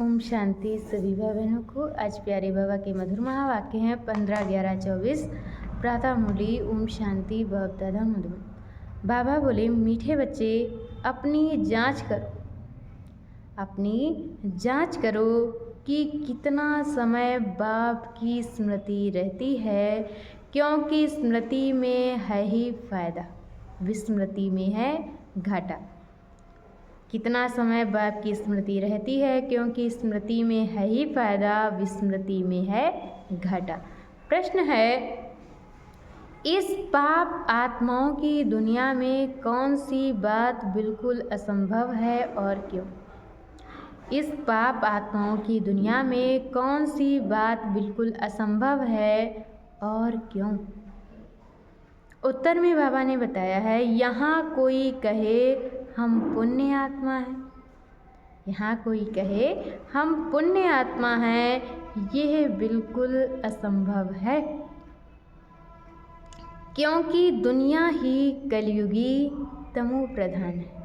ओम शांति। सभी भाई बहनों को आज प्यारे बाबा के मधुर महावाक्य हैं 15/11/24। प्रातः मुरली ओम शांति बाप-दादा मधुबन। बाबा बोले, मीठे बच्चे अपनी जांच करो कि कितना समय बाप की स्मृति रहती है, क्योंकि स्मृति में है ही फायदा, विस्मृति में है घाटा। कितना समय बाप की स्मृति रहती है, क्योंकि स्मृति में है ही फायदा, विस्मृति में है घाटा। प्रश्न है, इस पाप आत्माओं की दुनिया में कौन सी बात बिल्कुल असंभव है और क्यों? इस पाप आत्माओं की दुनिया में कौन सी बात बिल्कुल असंभव है और क्यों? उत्तर में बाबा ने बताया है, यहाँ कोई कहे हम पुण्य आत्मा हैं, यहाँ कोई कहे हम पुण्य आत्मा हैं, यह बिल्कुल असंभव है, क्योंकि दुनिया ही कलयुगी तमो प्रधान है।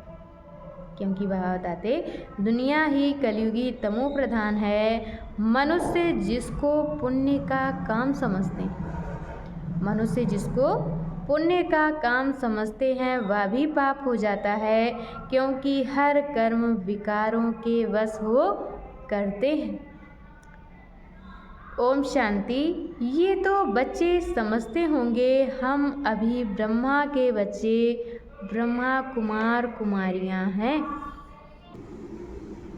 क्योंकि बाबा बताते, दुनिया ही कलयुगी तमो प्रधान है। मनुष्य जिसको पुण्य का काम समझते हैं, मनुष्य जिसको पुण्य का काम समझते हैं वह भी पाप हो जाता है, क्योंकि हर कर्म विकारों के वश हो करते हैं। ओम शांति। ये तो बच्चे समझते होंगे हम अभी ब्रह्मा के बच्चे, ब्रह्मा कुमार कुमारियां हैं।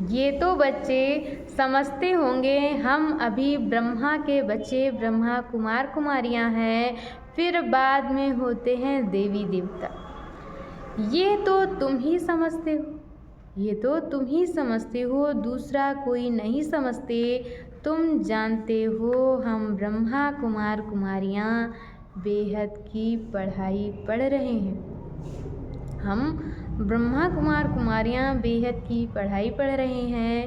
ये तो बच्चे समझते होंगे हम अभी ब्रह्मा के बच्चे, ब्रह्मा कुमार कुमारियां हैं, फिर बाद में होते हैं देवी देवता। ये तो तुम ही समझते हो, ये तो तुम ही समझते हो, दूसरा कोई नहीं समझते। तुम जानते हो हम ब्रह्मा कुमार कुमारियां बेहद की पढ़ाई पढ़ रहे हैं। हम ब्रह्मा कुमार कुमारियां बेहद की पढ़ाई पढ़ रहे हैं।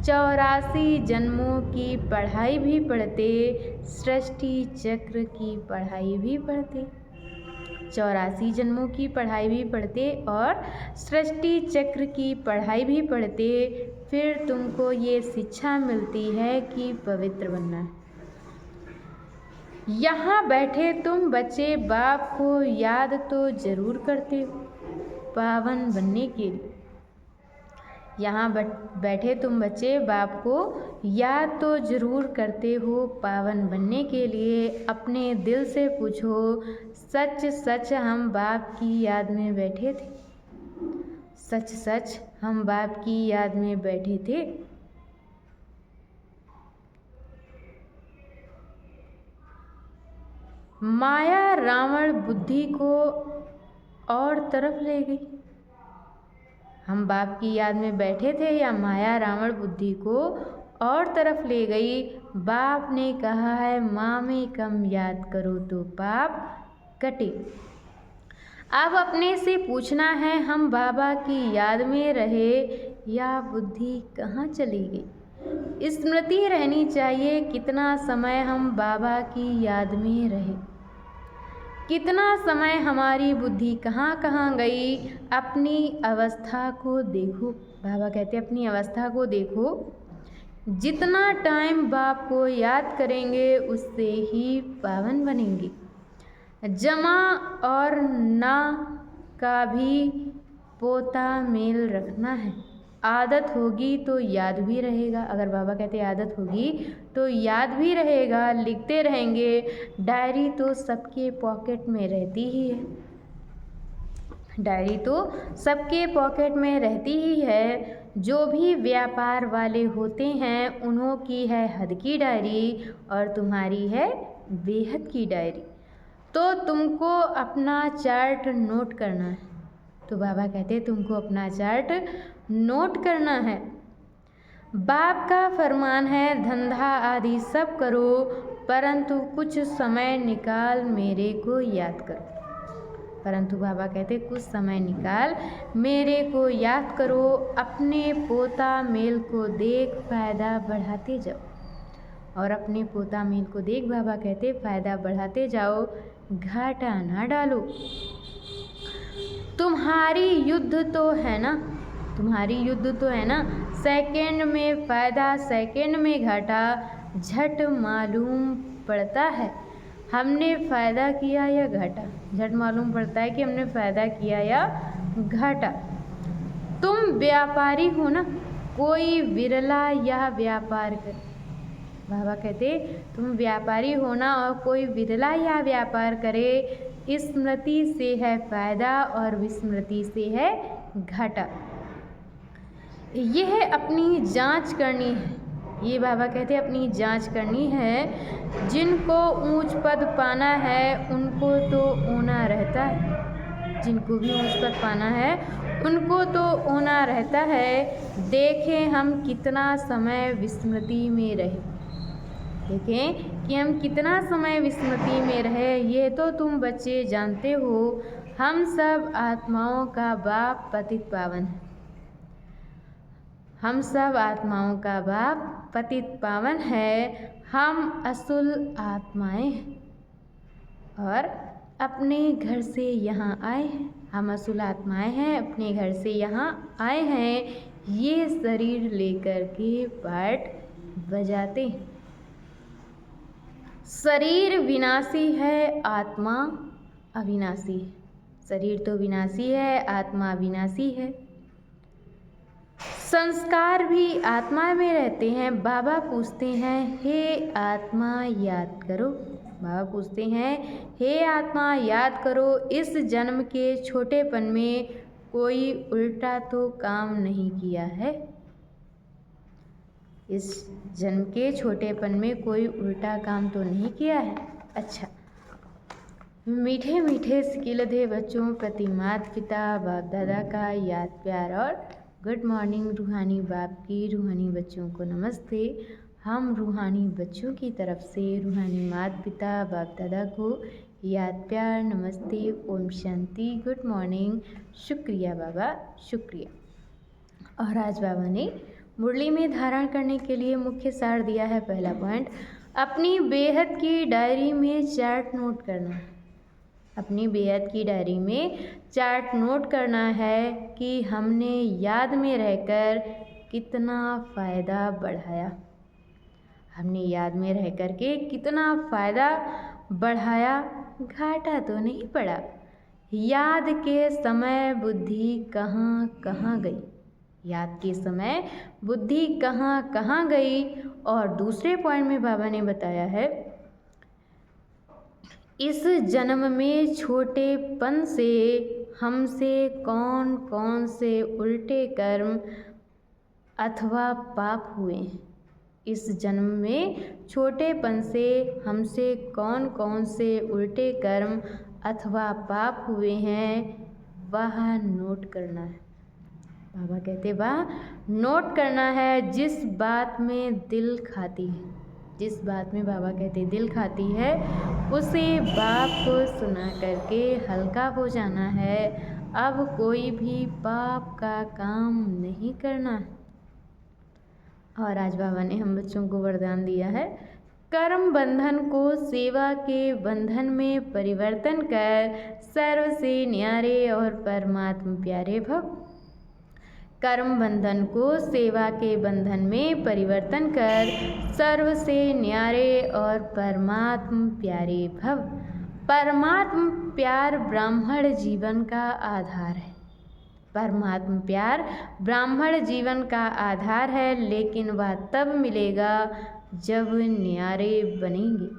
84 जन्मों की पढ़ाई भी पढ़ते, सृष्टि चक्र की पढ़ाई भी पढ़ते। 84 जन्मों की पढ़ाई भी पढ़ते और सृष्टि चक्र की पढ़ाई भी पढ़ते। फिर तुमको ये शिक्षा मिलती है कि पवित्र बनना है। यहाँ बैठे तुम बच्चे बाप को याद तो जरूर करते हो पावन बनने के लिए। यहाँ बैठे तुम बच्चे बाप को याद तो जरूर करते हो पावन बनने के लिए। अपने दिल से पूछो, सच सच हम बाप की याद में बैठे थे? सच सच हम बाप की याद में बैठे थे? माया रावण बुद्धि को और तरफ ले गई। हम बाप की याद में बैठे थे या माया रावण बुद्धि को और तरफ ले गई? बाप ने कहा है, माँ में कम याद करो तो पाप कटे। अब अपने से पूछना है, हम बाबा की याद में रहे या बुद्धि कहाँ चली गई? स्मृति रहनी चाहिए कितना समय हम बाबा की याद में रहे, कितना समय हमारी बुद्धि कहाँ कहाँ गई। अपनी अवस्था को देखो। बाबा कहते हैं अपनी अवस्था को देखो। जितना टाइम बाप को याद करेंगे उससे ही पावन बनेंगे। जमा और ना का भी पोता मेल रखना है। आदत होगी तो याद भी रहेगा। अगर बाबा कहते आदत होगी तो याद भी रहेगा, लिखते रहेंगे। डायरी तो सबके पॉकेट में रहती ही है, डायरी तो सबके पॉकेट में रहती ही है। जो भी व्यापार वाले होते हैं उन्हों की है हद की डायरी और तुम्हारी है बेहद की डायरी। तो तुमको अपना चार्ट नोट करना है। तो बाबा कहते तुमको अपना चार्ट नोट करना है। बाप का फरमान है, धंधा आदि सब करो, परंतु कुछ समय निकाल मेरे को याद करो। परंतु बाबा कहते कुछ समय निकाल मेरे को याद करो। अपने पोता मेल को देख फायदा बढ़ाते जाओ। और अपने पोता मेल को देख बाबा कहते फायदा बढ़ाते जाओ, घाटा ना डालो। तुम्हारी युद्ध तो है ना, तुम्हारी युद्ध तो है ना, सेकंड में फ़ायदा, सेकंड में घाटा झट मालूम पड़ता है हमने फ़ायदा किया या घाटा। झट मालूम पड़ता है कि हमने फ़ायदा किया या घाटा। तुम व्यापारी हो ना, कोई विरला यह व्यापार करे। बाबा कहते तुम व्यापारी हो ना और कोई विरला यह व्यापार करे। स्मृति से है फ़ायदा और विस्मृति से है घाटा। यह अपनी जांच करनी है। ये बाबा कहते अपनी जांच करनी है। जिनको ऊंच पद पाना है उनको तो होना रहता है। जिनको भी ऊंच पद पाना है उनको तो होना रहता है। देखें हम कितना समय विस्मृति में रहे। देखें कि हम कितना समय विस्मृति में रहे। ये तो तुम बच्चे जानते हो। हम सब आत्माओं का बाप पतित पावन है। हम सब आत्माओं का बाप पतित पावन है। हम असुल आत्माएं हैं और अपने घर से यहाँ आए हैं। हम असुल आत्माएं हैं, अपने घर से यहाँ आए हैं। ये शरीर लेकर के पाठ बजाते। शरीर विनाशी है, आत्मा अविनाशी है। शरीर तो विनाशी है, आत्मा अविनाशी है। संस्कार भी आत्मा में रहते हैं। बाबा पूछते हैं हे आत्मा याद करो। बाबा पूछते हैं हे आत्मा याद करो। इस जन्म के छोटेपन में कोई उल्टा तो काम नहीं किया है। इस जन्म के छोटेपन में कोई उल्टा काम तो नहीं किया है। अच्छा, मीठे मीठे सिकिलधे बच्चों प्रति माता पिता बाप दादा का याद प्यार और गुड मॉर्निंग। रूहानी बाप की रूहानी बच्चों को नमस्ते। हम रूहानी बच्चों की तरफ से रूहानी माता पिता बाप दादा को याद प्यार नमस्ते, ओम शांति, गुड मॉर्निंग, शुक्रिया बाबा, शुक्रिया। और आज बाबा ने मुरली में धारण करने के लिए मुख्य सार दिया है। पहला पॉइंट, अपनी बेहद की डायरी में चार्ट नोट करना है। अपनी बेहद की डायरी में चार्ट नोट करना है कि हमने याद में रहकर कितना फ़ायदा बढ़ाया। हमने याद में रह कर के कितना फ़ायदा बढ़ाया, घाटा तो नहीं पड़ा। याद के समय बुद्धि कहाँ कहाँ गई। याद के समय बुद्धि कहाँ कहाँ गई। और दूसरे पॉइंट में बाबा ने बताया है इस जन्म में छोटेपन से हमसे कौन कौन से उल्टे कर्म अथवा पाप हुए हैं। इस जन्म में छोटेपन से हमसे कौन कौन से उल्टे कर्म अथवा पाप हुए हैं, वह नोट करना है। बाबा कहते वह नोट करना है। जिस बात में दिल खाती है, जिस बात में बाबा कहते दिल खाती है, उसे बाप को सुना करके हल्का हो जाना है। अब कोई भी पाप का काम नहीं करना। और आज बाबा ने हम बच्चों को वरदान दिया है, कर्म बंधन को सेवा के बंधन में परिवर्तन कर सर्व से न्यारे और परमात्मा प्यारे भव। कर्म बंधन को सेवा के बंधन में परिवर्तन कर सर्व से न्यारे और परमात्म प्यारे भव। परमात्म प्यार ब्राह्मण जीवन का आधार है। परमात्म प्यार ब्राह्मण जीवन का आधार है, लेकिन वह तब मिलेगा जब न्यारे बनेंगे।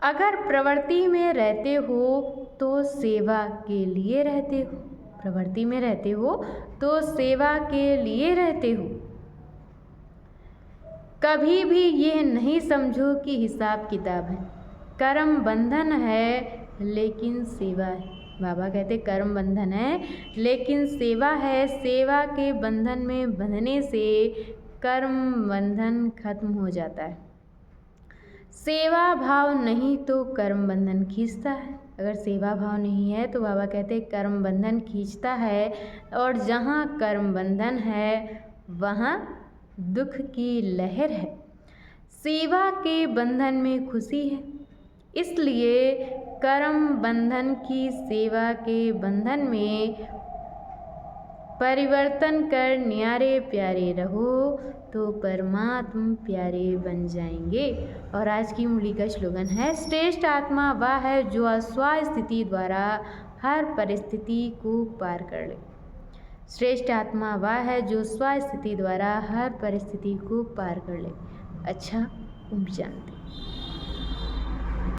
अगर प्रवृत्ति में रहते हो तो सेवा के लिए रहते हो। प्रवृत्ति में रहते हो तो सेवा के लिए रहते हो। कभी भी ये नहीं समझो कि हिसाब किताब है। कर्म बंधन है लेकिन सेवा है। बाबा कहते कर्म बंधन है लेकिन सेवा है। सेवा के बंधन में बंधने से कर्म बंधन खत्म हो जाता है। सेवा भाव नहीं तो कर्म बंधन खींचता है। अगर सेवा भाव नहीं है तो बाबा कहते कर्म बंधन खींचता है। और जहाँ कर्म बंधन है वहाँ दुख की लहर है। सेवा के बंधन में खुशी है, इसलिए कर्म बंधन की सेवा के बंधन में परिवर्तन कर न्यारे प्यारे रहो तो परमात्म प्यारे बन जाएंगे। और आज की मुरली का स्लोगन है, श्रेष्ठ आत्मा वह है जो स्वस्थिति द्वारा हर परिस्थिति को पार कर ले। श्रेष्ठ आत्मा वह है जो स्वस्थिति द्वारा हर परिस्थिति को पार कर ले। अच्छा, ओम शांति।